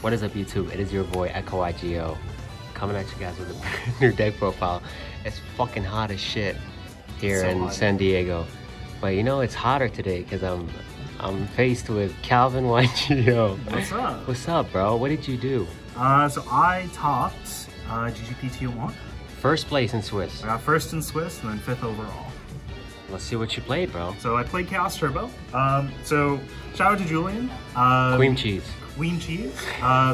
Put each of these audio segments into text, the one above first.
What is up, YouTube? It is your boy echo-YGO coming at you guys with a new deck profile. It's fucking hot as shit here in San Diego, but you know it's hotter today because I'm faced with Calvin YGO. What's up? What's up, bro? What did you do? So I topped GGP Tier 1. First place in Swiss. I got first in Swiss and then 5th overall. Let's see what you played, bro. So I played Chaos Turbo. So shout out to Julian. Cream cheese. Queen cheese.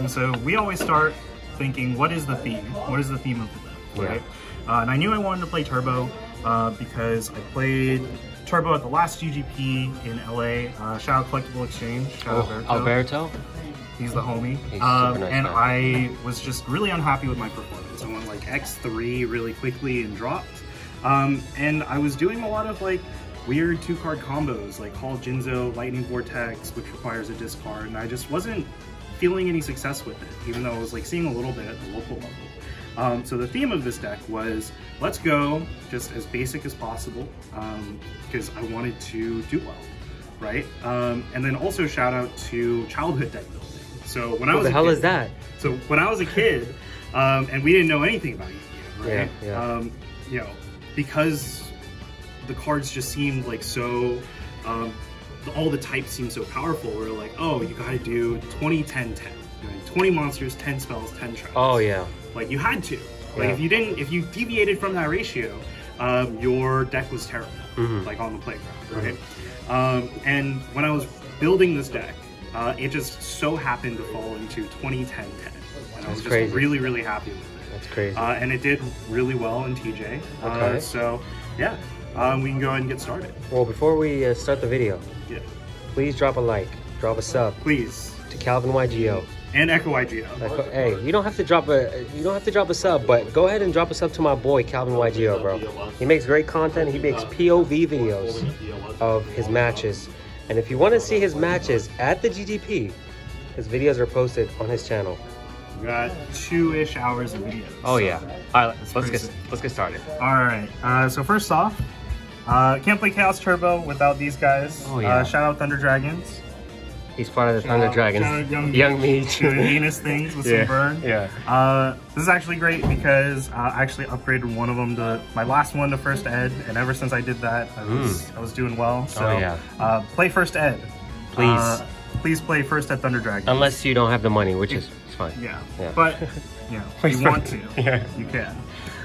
So we always start thinking, what is the theme? What is the theme of the deck, right? Yeah. And I knew I wanted to play Turbo because I played Turbo at the last GGP in LA. Shout out Collectible Exchange. Shout out Alberto. He's the homie. He's super nice and guy. I was just really unhappy with my performance. I went like X3 really quickly and dropped. And I was doing a lot of like weird 2-card combos like Hall Jinzo, Lightning Vortex, which requires a discard, and I just wasn't feeling any success with it, even though I was like seeing a little bit at the local level. So the theme of this deck was, let's go just as basic as possible, because I wanted to do well, right? And then also shout out to childhood deck building. So when I was What the hell is that? So when I was a kid, and we didn't know anything about Yugioh, right? Yeah. You know, because the cards just seemed like so, all the types seemed so powerful. We were like, oh, you gotta do 20, 10, 10. 20 monsters, 10 spells, 10 traps. Oh yeah. Like you had to. Like if you deviated from that ratio, your deck was terrible, like on the playground, right? And when I was building this deck, it just so happened to fall into 20, 10, 10. And I was just really, really happy with it. That's crazy. And it did really well in TJ. Okay. So yeah, we can go ahead and get started. Well, before we start the video, please drop a like, drop a sub, please, to Calvin YGO and echo-YGO. Hey, you don't have to drop a sub, but go ahead and drop a sub to my boy Calvin YGO, bro. He makes great content. He makes POV videos of his matches, and if you want to see his matches at the GGP, his videos are posted on his channel. We got 2-ish hours of videos. Oh yeah. All right, let's get started. All right. So first off, can't play Chaos Turbo without these guys. Oh yeah. Shout out Thunder Dragons. He's part of the Thunder Dragons. Young Meech. Doing heinous things with some burn. Yeah. This is actually great because I actually upgraded one of them to my last one to first ed, and ever since I did that, I was doing well. So play first ed. Please. Please play first ed Thunder Dragons. Unless you don't have the money, which is fine. Yeah. But you know, if you want to, you can.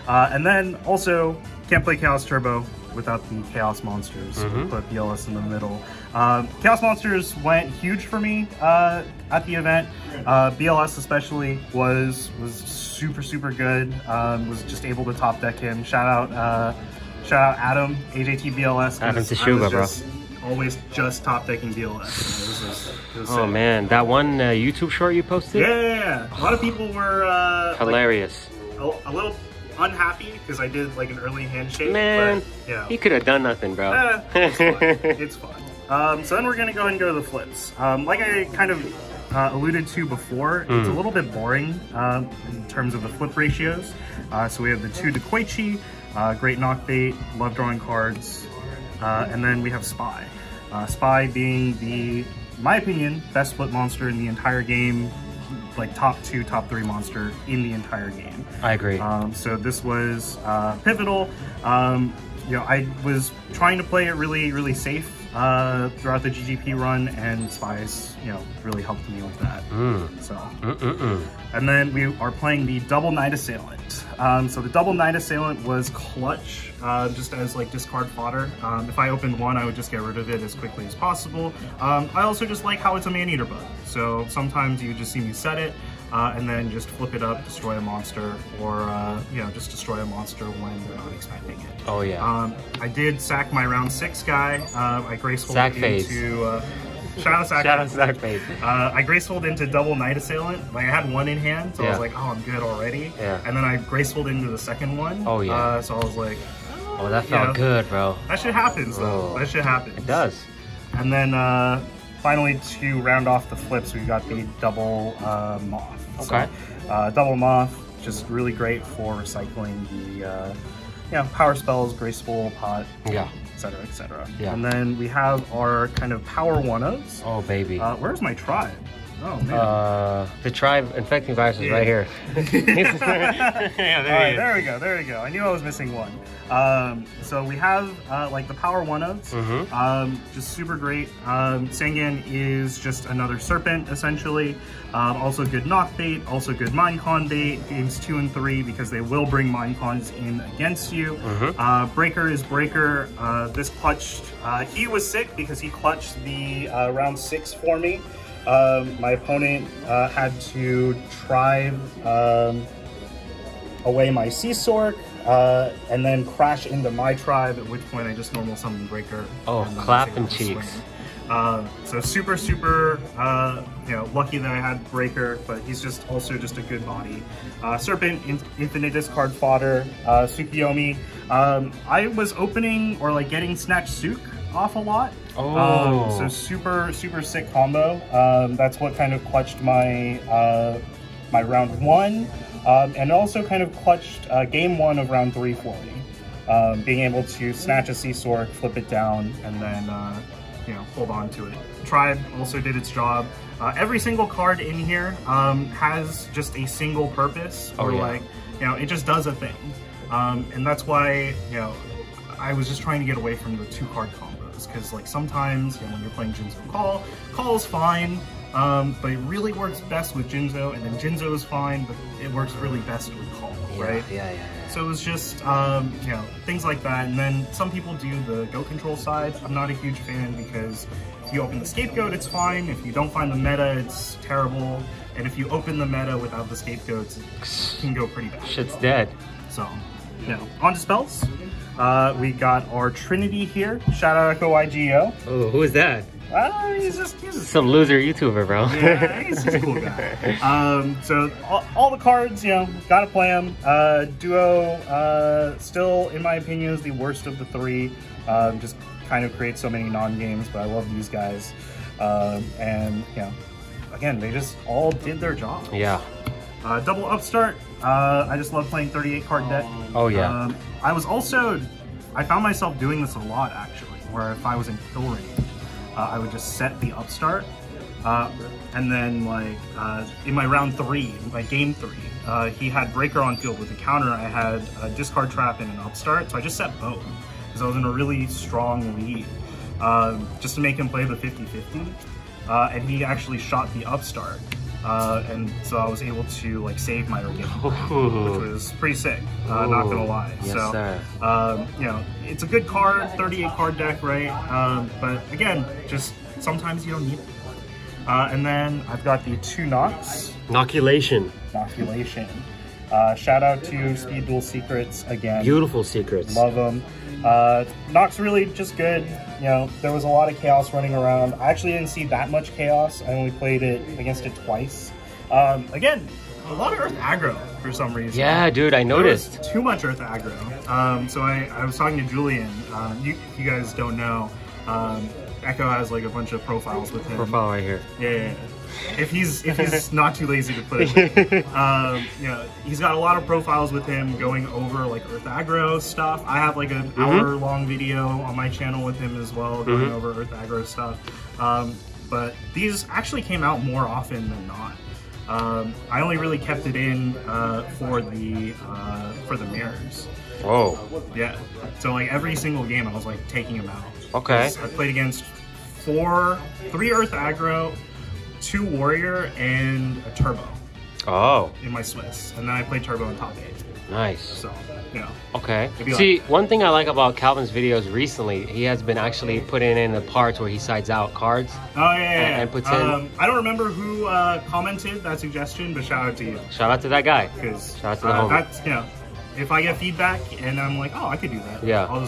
And then also can't play Chaos Turbo without the Chaos Monsters. We put BLS in the middle. Chaos Monsters went huge for me at the event. BLS especially was super good. Was just able to top deck him. Shout out Adam, AJT BLS. Adam Teshuga, bro. Always just top decking BLS. It was oh man, that one YouTube short you posted? Yeah. A lot of people were hilarious. Like, a little unhappy because I did like an early handshake. Man, but, you know, he could have done nothing, bro. It's fine. It's fine. So then we're gonna go ahead and go to the flips. Like I kind of alluded to before, it's a little bit boring in terms of the flip ratios. So we have the 2 Dekoichi, great knockbait, love drawing cards, and then we have Spy. Spy being the, in my opinion, best flip monster in the entire game. Like top 2, top 3 monster in the entire game. I agree. So this was pivotal. You know, I was trying to play it really safe throughout the GGP run, and Spies, you know, really helped me with that. So, and then we are playing the Double Night Assailant. So the Double Night Assailant was clutch, just as like discard fodder. If I opened one, I would just get rid of it as quickly as possible. I also just like how it's a man-eater bug. So sometimes you just see me set it, and then just flip it up, destroy a monster, or you know, just destroy a monster when they're not expecting it. Oh yeah. I did sack my round 6 guy. I graceful into shout out Sack Phase. I gracefuled into Double Night Assailant. Like I had one in hand, so I was like, oh, I'm good already. And then I gracefuled into the second one. Oh yeah. So I was like, oh, that felt good, bro. That shit happens though. That shit happens. It does. And then finally, to round off the flips, we got the Double Moth. Okay. So, Double Moth, just really great for recycling the power spells, graceful, pot, etc., etc. And then we have our kind of power 1-ofs. Oh baby. Where's my tribe? Oh, man. The tribe infecting virus is right here. Yeah, there we go. There we go. I knew I was missing one. So we have like the power 1-ofs, just super great. Sangan is just another serpent essentially. Also good knock bait, also good minecon bait, games 2 and 3 because they will bring minecons in against you. Breaker is Breaker. This clutched, he was sick because he clutched the round 6 for me. My opponent had to tribe away my Sea Sork and then crash into my tribe, at which point I just normal summoned Breaker. Oh, clap them cheeks. So super, super, you know, lucky that I had Breaker, but he's just also just a good body. Serpent, infinite discard fodder, Tsukiyomi. I was opening or like getting Snatch Suk off a lot. Oh. So super, super sick combo. That's what kind of clutched my my round 1, and also kind of clutched game 1 of round 3 for me. Being able to snatch a Sea Sork, flip it down, and then you know, hold on to it. Tribe also did its job. Every single card in here has just a single purpose, or like, you know, it just does a thing. And that's why, you know, I was just trying to get away from the 2-card combos, because like sometimes, you know, when you're playing Jinzo Call is fine, but it really works best with Jinzo, and then Jinzo is fine, but it works really best with Call, right? Yeah. So it was just, you know, things like that. And then some people do the go control side. I'm not a huge fan because if you open the scapegoat, it's fine. If you don't find the meta, it's terrible. And if you open the meta without the scapegoats, it can go pretty bad. Shit's dead. So, you know, on to spells. We got our Trinity here. Shout out echo-YGO. Oh, who is that? He's some loser YouTuber, bro. Yeah, he's just a cool guy. So all the cards, you know, gotta play them. Duo, still, in my opinion, is the worst of the 3. Just kind of creates so many non-games, but I love these guys. And, you know, again, they just all did their job. Yeah. Double Upstart. I just love playing 38-card deck. Oh, yeah. I found myself doing this a lot, actually, where if I was in kill range, I would just set the Upstart, and then like in my round 3, my game 3, he had Breaker on field with a counter. I had a discard trap and an Upstart, so I just set both because I was in a really strong lead, just to make him play the 50-50, and he actually shot the Upstart, and so I was able to like save my game, which was pretty sick. Not gonna lie. Yes, so, sir. you know, it's a good card, 38-card deck, right? But again, just sometimes you don't need it. And then I've got the 2 Knocks. Inoculation. Shout out to Speed Duel Secrets again. Beautiful secrets. Love them. Nox really just good. You know, there was a lot of chaos running around. I actually didn't see that much chaos. I only played it against it twice. Again, a lot of Earth aggro for some reason. Yeah, dude, I noticed. There was too much Earth aggro. So I was talking to Julian. You guys don't know, Echo has like a bunch of profiles with him. Profile right here. Yeah. If he's not too lazy to put it, you know, he's got a lot of profiles with him going over like Earth aggro stuff. I have like an hour-long video on my channel with him as well, going over Earth aggro stuff. But these actually came out more often than not. I only really kept it in for the mirrors. Whoa. Yeah. So like every single game, I was like taking him out. Okay. I played against 3 Earth aggro, 2 Warrior, and a Turbo. Oh. In my Swiss, and then I played Turbo in top 8. Nice. So, you know. Okay. See, one thing I like about Calvin's videos recently, he has been actually putting in the parts where he sides out cards. Oh yeah. And puts in. I don't remember who commented that suggestion, but shout out to you. Shout out to that guy. Shout out to the homie. That's, you know, if I get feedback and I'm like, oh, I could do that. Yeah. I'll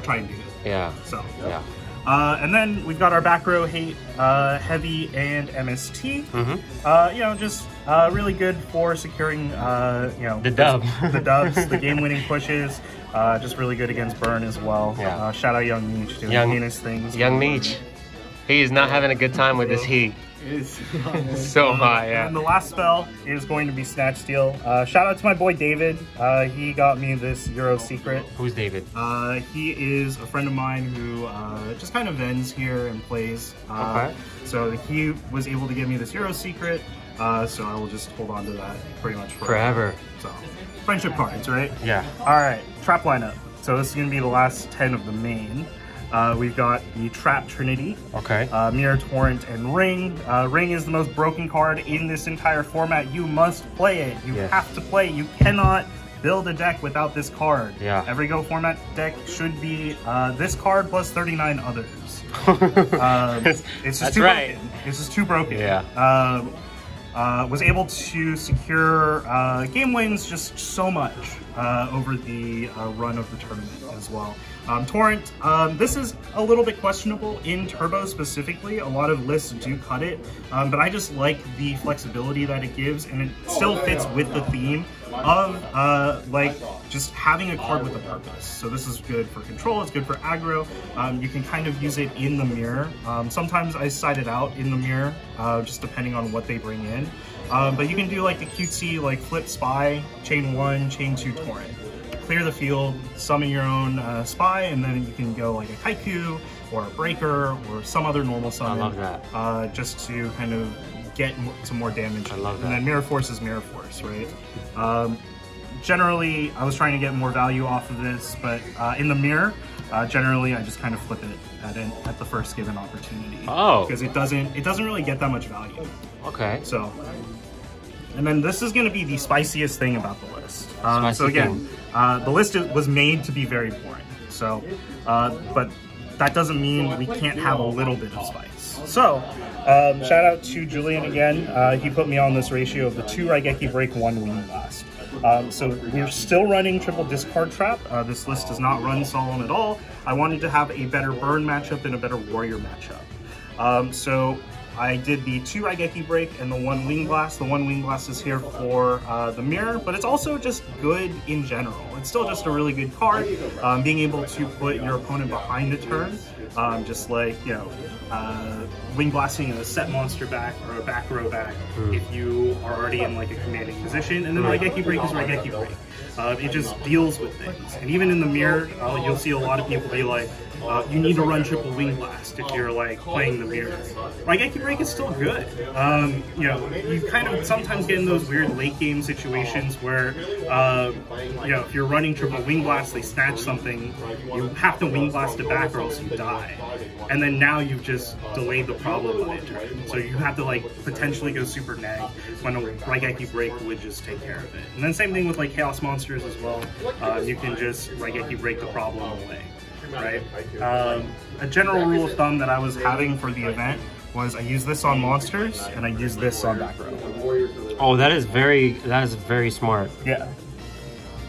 try and do it. Yeah. So. Yeah. And then we've got our back row hate, heavy and MST. You know, just really good for securing, you know, the dub, the dubs, the game-winning pushes. Just really good against burn as well. Yeah. Shout out Young Meech doing heinous things. Young Meech, he is not having a good time with this heat. is so high, yeah. And the last spell is going to be Snatch Steal. Shout out to my boy David. He got me this Euro secret. Who's David? He is a friend of mine who just kind of vends here and plays. Okay. So he was able to give me this Euro secret. So I will just hold on to that pretty much forever. So friendship cards, right? Yeah. All right, trap lineup. So this is going to be the last 10 of the main. We've got the Trap Trinity, okay, Mirror Torrent, and Ring. Ring is the most broken card in this entire format. You must play it. You have to play it. You cannot build a deck without this card. Yeah. Every Go format deck should be this card plus 39 others. It's just too broken. It's just too broken. Yeah. Was able to secure game wins just so much over the run of the tournament as well. Torrent, this is a little bit questionable in Turbo specifically. A lot of lists do cut it, but I just like the flexibility that it gives, and it still fits with the theme of like just having a card with a purpose. So this is good for control, it's good for aggro. You can kind of use it in the mirror. Sometimes I side it out in the mirror, just depending on what they bring in. But you can do like the cutesy like flip spy, chain 1, chain 2 torrent. Clear the field, summon your own spy, and then you can go like a Kaiku or a breaker or some other normal summon. I love that. Just to kind of get some more damage. I love that. And then Mirror Force is Mirror Force, right? Generally, I was trying to get more value off of this, but in the mirror, generally I just kind of flip it at the first given opportunity. Oh. Because it doesn't really get that much value. Okay. So, and then this is going to be the spiciest thing about the list. So again, the list was made to be very boring. So, but that doesn't mean we can't have a little bit of spice. So, shout out to Julian again. He put me on this ratio of the 2 Raigeki Break, 1 Wing Blast. So we're still running triple discard trap. This list does not run Solemn at all. I wanted to have a better burn matchup and a better warrior matchup. So I did the 2 Raigeki Break and the 1 Wing Blast. The 1 Wing Blast is here for the mirror, but it's also just good in general. It's still just a really good card. Being able to put your opponent behind a turn, just like, you know, Wing Blasting a set monster back or a back row back if you are already in like a commanding position, and then Raigeki Break is Raigeki Break. It just deals with things. And even in the mirror, you'll see a lot of people be like, you need to run triple Wing Blast if you're like playing the mirror. Raigeki Break is still good. You know, you kind of sometimes get in those weird late game situations where, you know, if you're running triple Wing Blast, they snatch something, you have to Wing Blast it back or else you die. And then now you've just delayed the problem by a turn. So you have to like potentially go super neg when a Raigeki Break would just take care of it. And then same thing with like Chaos Monsters as well. You can just Raigeki Break the problem away. Right? A general rule of thumb that I was having for the event was I use this on monsters and I use this on back row. Oh, that is very smart. Yeah.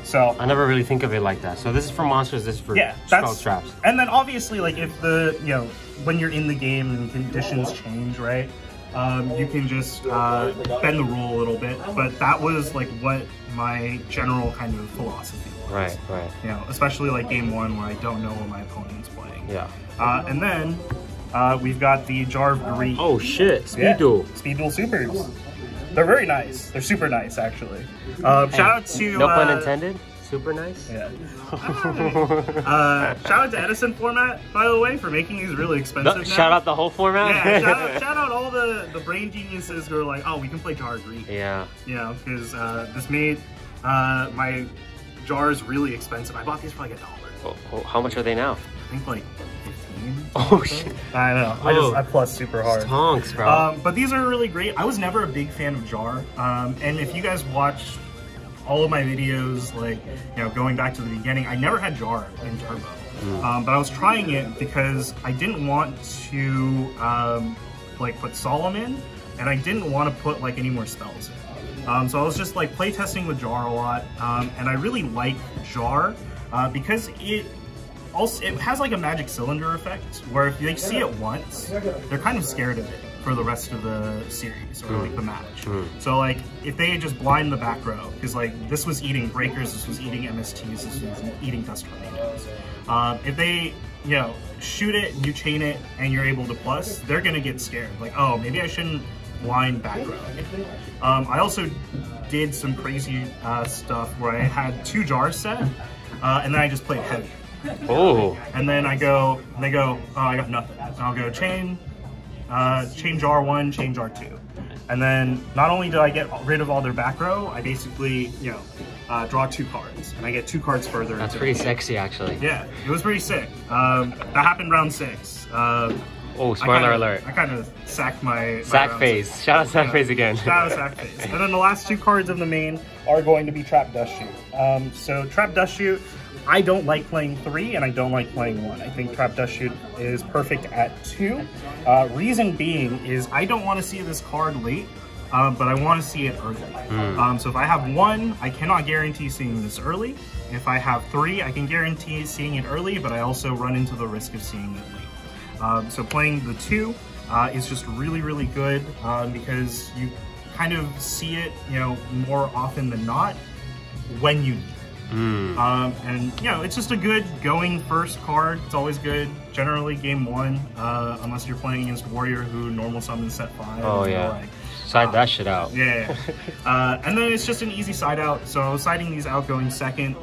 So I never really think of it like that. So this is for monsters, this is for spell traps. And then obviously, like if the, you know, when you're in the game and conditions change, right? You can just bend the rule a little bit, but that was like what my general kind of philosophy was. Right, right. You know, especially like game 1 where I don't know what my opponent's playing. Yeah. And then we've got the Jar of Greed. Oh shit, Speed Duel. Speed Duel Supers. They're very nice. They're super nice, actually. Shout out to... No pun intended? Super nice? Yeah. Shout out to Edison Format, by the way, for making these really expensive now. Shout out the whole format? Yeah, shout out all the brain geniuses who are like, oh, we can play Jar of Greed. Yeah. You know, because this made my jars really expensive. I bought these for like $1. Oh, how much are they now? I think like 15. Oh shit. I know. I plus super hard. Stonks, bro. But these are really great. I was never a big fan of Jar. And if you guys watch all of my videos, like, you know, going back to the beginning, I never had Jar in Turbo. But I was trying it because I didn't want to like put Solemn in, and I didn't want to put like any more spells in. So I was just like playtesting with Jar a lot, and I really like Jar because it has like a magic cylinder effect where if they see it once, they're kind of scared of it for the rest of the series or like the match. So like if they just blind the back row, because like this was eating breakers, this was eating MSTs, this was eating dust tornadoes. If they, you know, shoot it and you chain it and you're able to plus, they're gonna get scared. Like, oh, maybe I shouldn't blind back row. I also did some crazy stuff where I had 2 jars set, and then I just played heavy. Oh. And then I go, and they go, oh, I got nothing. And I'll go chain jar 1, chain jar 2. And then not only did I get rid of all their back row, I basically, you know, draw 2 cards, and I get 2 cards further. That's pretty sexy, actually. Yeah, it was pretty sick. That happened round 6. Oh, spoiler alert. I kind of sacked my Sack phase. Shout out Sack phase again. Shout out Sack phase. And then the last 2 cards of the main are going to be Trap Dust Shoot. So Trap Dust Shoot, I don't like playing 3 and I don't like playing 1. I think Trap Dust Shoot is perfect at 2. Reason being is I don't want to see this card late, but I want to see it early. So if I have 1, I cannot guarantee seeing this early. If I have 3, I can guarantee seeing it early, but I also run into the risk of seeing it late. So playing the 2 is just really, really good because you kind of see it, you know, more often than not when you need it. And, you know, it's just a good going first card. It's always good. Generally game 1, unless you're playing against Warrior who normal summons set 5. Oh, yeah. Like, Side that shit out. Yeah. And then it's just an easy side out. So siding these out going second,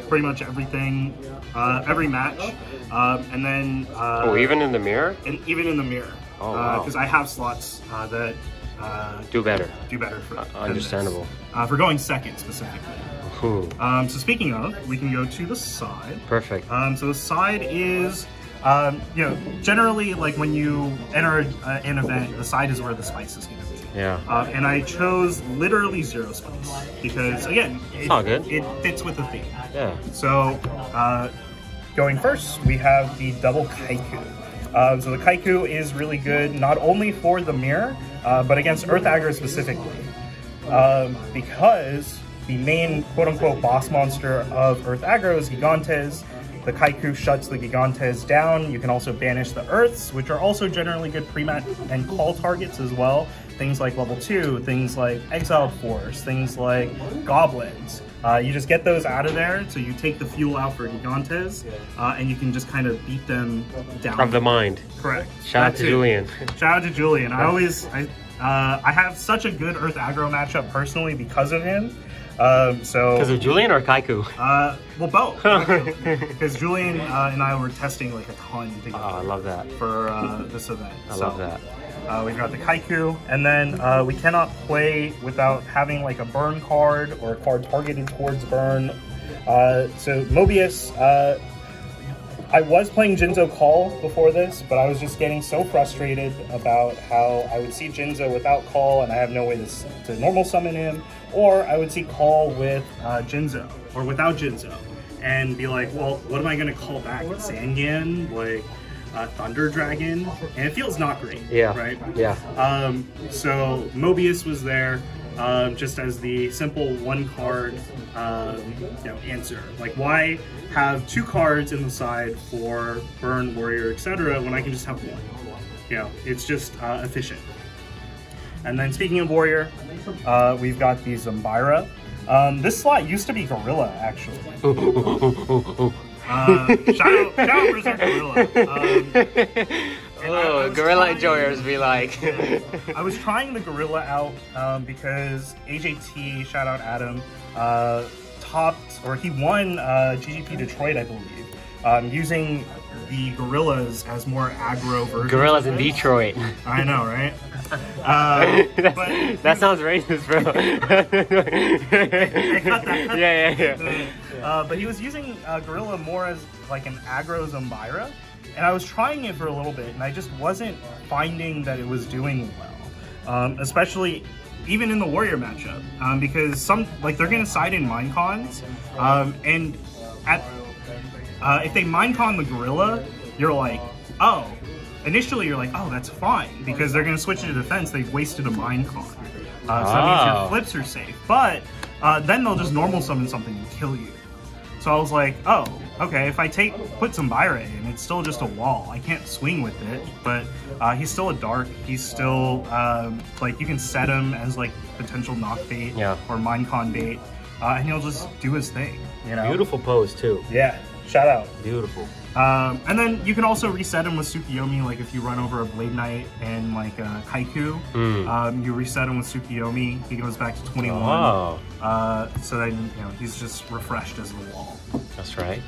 pretty much everything, every match. And then... oh, even in the mirror? And even in the mirror. Oh, wow. Because I have slots that... do better. Do better for understandable. For going second, specifically. Ooh. So speaking of, we can go to the side. Perfect. So the side is... you know, generally, like when you enter an event, the side is where the spice is going to be. Yeah. And I chose literally 0 spice because, again, it fits with the theme. Yeah. So, going first, we have the double Kaiku. So the Kaiku is really good, not only for the mirror, but against Earth Aggro specifically. Because the main quote-unquote boss monster of Earth Aggro is Gigantes. The Kaiku shuts the Gigantes down. You can also banish the Earths, which are also generally good pre-mat and call targets as well. Things like level 2, things like Exiled Force, things like Goblins. You just get those out of there, so you take the fuel out for Gigantes, and you can just kind of beat them down. Of the mind. Correct. Shout out to Julian. Shout out to Julian. I have such a good Earth Aggro matchup personally because of him. Because of Julian or Kaiku? Well, both. Because Julian and I were testing like a ton together. Oh, I love that. For this event. I love that. We've got the Kaiku, and then we cannot play without having like a burn card or a card targeted towards burn. So Mobius, I was playing Jinzo Call before this, but I was just getting so frustrated about how I would see Jinzo without Call and I have no way to normal summon him, or I would see Call with Jinzo, or without Jinzo, and be like, well, what am I going to call back? Zangian? Like... Thunder Dragon, and it feels not great. Yeah. Right. Yeah. So Mobius was there, just as the simple 1 card, you know, answer. Like, why have 2 cards in the side for Burn, Warrior, etc. when I can just have 1? You know, it's just efficient. And then speaking of Warrior, we've got the Zambira. This slot used to be Gorilla, actually. Shout out Berserk Gorilla. Gorilla enjoyers be like. I was trying the Gorilla out because AJT, shout out Adam, he won GGP Detroit, I believe, using the Gorillas as more aggro versions. Gorillas in Detroit. I know, right? That sounds racist, bro. Yeah. But he was using Gorilla more as like an aggro Zambira, and I was trying it for a little bit, and I just wasn't finding that it was doing well, especially even in the Warrior matchup, because they're gonna side in Minecons, and if they Minecon the Gorilla, you're like, oh. Initially, you're like, oh, that's fine, because they're going to switch to defense. They've wasted a Minecon. So that means your flips are safe. But then they'll just normal summon something and kill you. So I was like, oh, okay, if I put some Zambira in, it's still just a wall. I can't swing with it, but he's still a dark. He's still, like, you can set him as, like, potential knock bait or Minecon bait, and he'll just do his thing, you know? Beautiful pose, too. Yeah. shout out. Beautiful. And then you can also reset him with Tsukiyomi, like if you run over a Blade Knight and like a Haiku, you reset him with Tsukiyomi, he goes back to 21. Oh. So then, you know, he's just refreshed as the wall. That's right.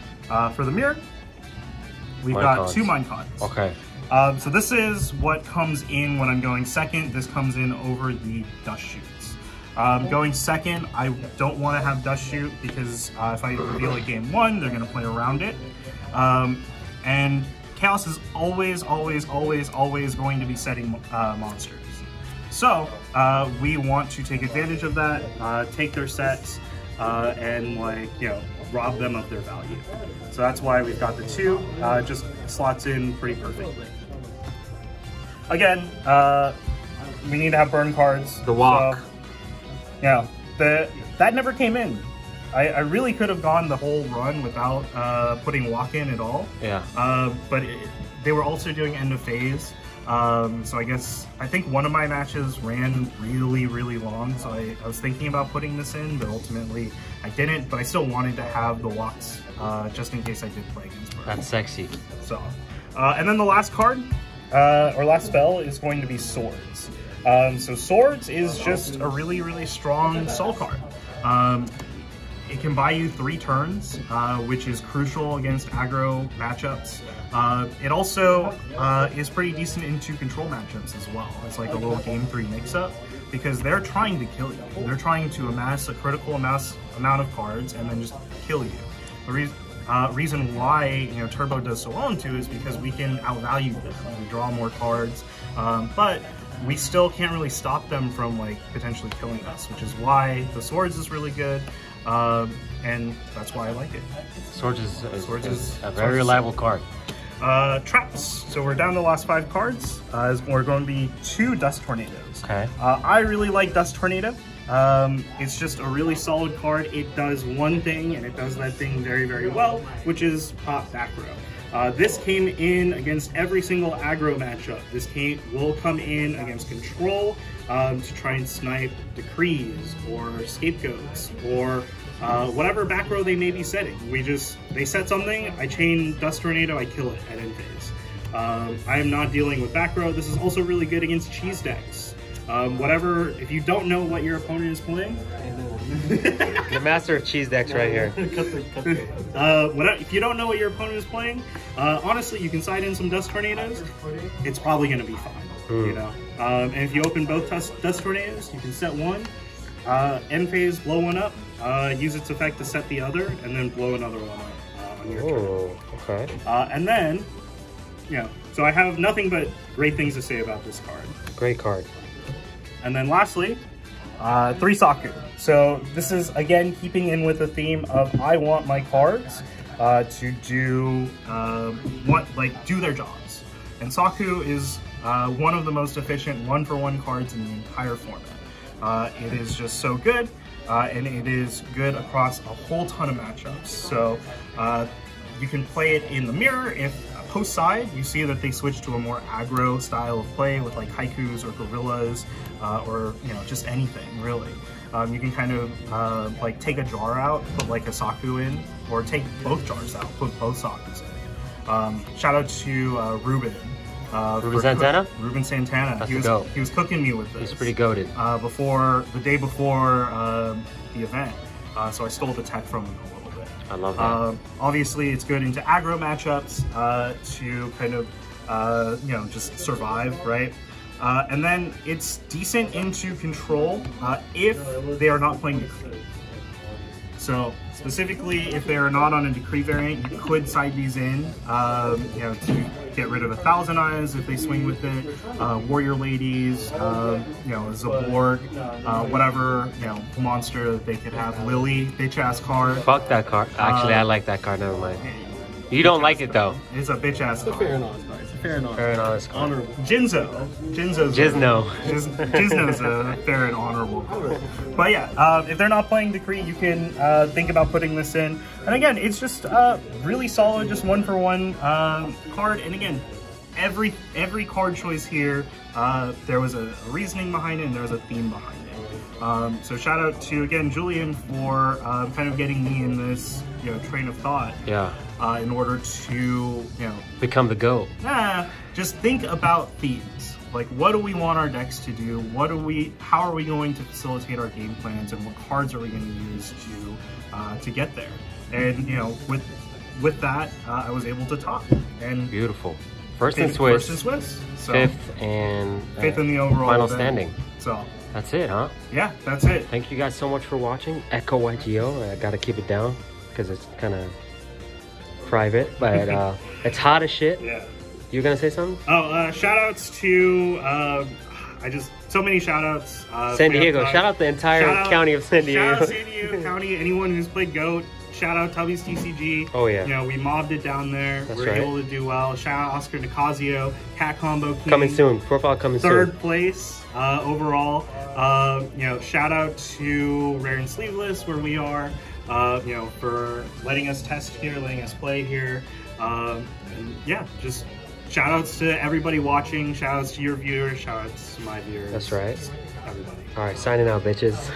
For the mirror, we've got 2 Minecons. Okay. So this is what comes in when I'm going second. This comes in over the dust shoots. Going second, I don't want to have dust shoot because if I reveal it game 1, they're going to play around it. And Chaos is always going to be setting monsters. So we want to take advantage of that, take their sets, and like, you know, rob them of their value. So that's why we've got the 2, just slots in pretty perfectly. Again, we need to have burn cards. The walk. So, you know, that never came in. I really could have gone the whole run without putting walk in at all. Yeah. But they were also doing end of phase. So I think one of my matches ran really long. So I was thinking about putting this in, but ultimately I didn't. But I still wanted to have the walks just in case I did play against Burn. That's sexy. So, and then the last card, or last spell, is going to be Swords. So Swords is just a really strong soul card. It can buy you 3 turns, which is crucial against aggro matchups. It also is pretty decent into control matchups as well. It's like a little game 3 mix-up because they're trying to kill you. They're trying to amass a critical amount of cards and then just kill you. The reason why, you know, Turbo does so well into is because we can outvalue them. We draw more cards, but we still can't really stop them from like potentially killing us, which is why the Swords is really good. And that's why I like it. Swords is a very reliable card. Traps. So we're down to the last 5 cards. We're going to be 2 Dust Tornadoes. Okay. I really like Dust Tornado. It's just a really solid card. It does one thing, and it does that thing very well, which is pop back row. This came in against every single aggro matchup. This will come in against control to try and snipe decrees or scapegoats or whatever back row they may be setting. They set something, I chain Dust Tornado, I kill it at end phase. I am not dealing with back row. This is also really good against cheese decks. If you don't know what your opponent is playing, the master of cheese decks right here. If you don't know what your opponent is playing, honestly, you can side in some Dust Tornadoes. It's probably going to be fine, you know. And if you open both Dust Tornadoes, you can set one, end phase, blow one up, use its effect to set the other, and then blow another one up on your turn. Okay. And then, you know, so I have nothing but great things to say about this card. Great card. And then lastly, 3 Saku. So this is, again, keeping in with the theme of I want my cards to do do their jobs. And Saku is one of the most efficient 1-for-1 cards in the entire format. It is just so good, and it is good across a whole ton of matchups. So you can play it in the mirror if post side you see that they switch to a more aggro style of play with like haikus or gorillas or, you know, just anything really. You can kind of like take a jar out, put like a Saku in, or take both jars out, put both Sakus in. Shout out to Ruben. Ruben Santana? Ruben Santana. That's he was cooking me with this. He's pretty goated. The day before the event. So I stole the tech from him a little bit. I love that. Obviously, it's good into aggro matchups to kind of, you know, just survive, right? And then it's decent into control if they are not playing Decree. So specifically, if they are not on a Decree variant, you could side these in, you know, to get rid of 1,000 Eyes if they swing with it. Warrior Ladies, you know, Zaborg, whatever, you know, monster that they could have. Lily, bitch ass card. Fuck that card. Actually, I like that card. Never mind. You don't like it though. It's a bitch ass card. Fair and honest card. It's a fair and honest. Fair and honest card. Honorable. Jizno's a fair and honorable card. But yeah, if they're not playing Decree, you can think about putting this in. And again, it's just really solid, just 1-for-1 card. And again, every card choice here, there was a reasoning behind it and there was a theme behind it. So shout out to, again, Julian for kind of getting me in this, you know, train of thought. Yeah. In order to, you know, become the GOAT. Just think about themes. Like, what do we want our decks to do? How are we going to facilitate our game plans, and what cards are we going to use to get there? And, you know, with that, I was able to talk. And beautiful. First in Swiss. So, fifth in the overall final event. standing. So that's it, huh? Yeah, that's it. Thank you guys so much for watching. echo-YGO. I gotta keep it down because it's kind of private, but it's hot as shit. Yeah. You gonna say something? Oh, shout outs to so many shout outs. San Diego. Shout out the entire county of San Diego. Shout out San Diego County. Anyone who's played GOAT. Shout out Tubby's TCG. Oh yeah. You know, we mobbed it down there. That's We're right. able to do well. Shout out Oscar Nicasio, Cat Combo King. Coming soon. Profile coming soon. Third place overall. You know, shout out to Rare and Sleeveless where we are. You know, for letting us test here, letting us play here. And yeah, just shout outs to everybody watching. Shout outs to your viewers. Shout outs to my viewers. That's right. Everybody. All right, signing out, bitches.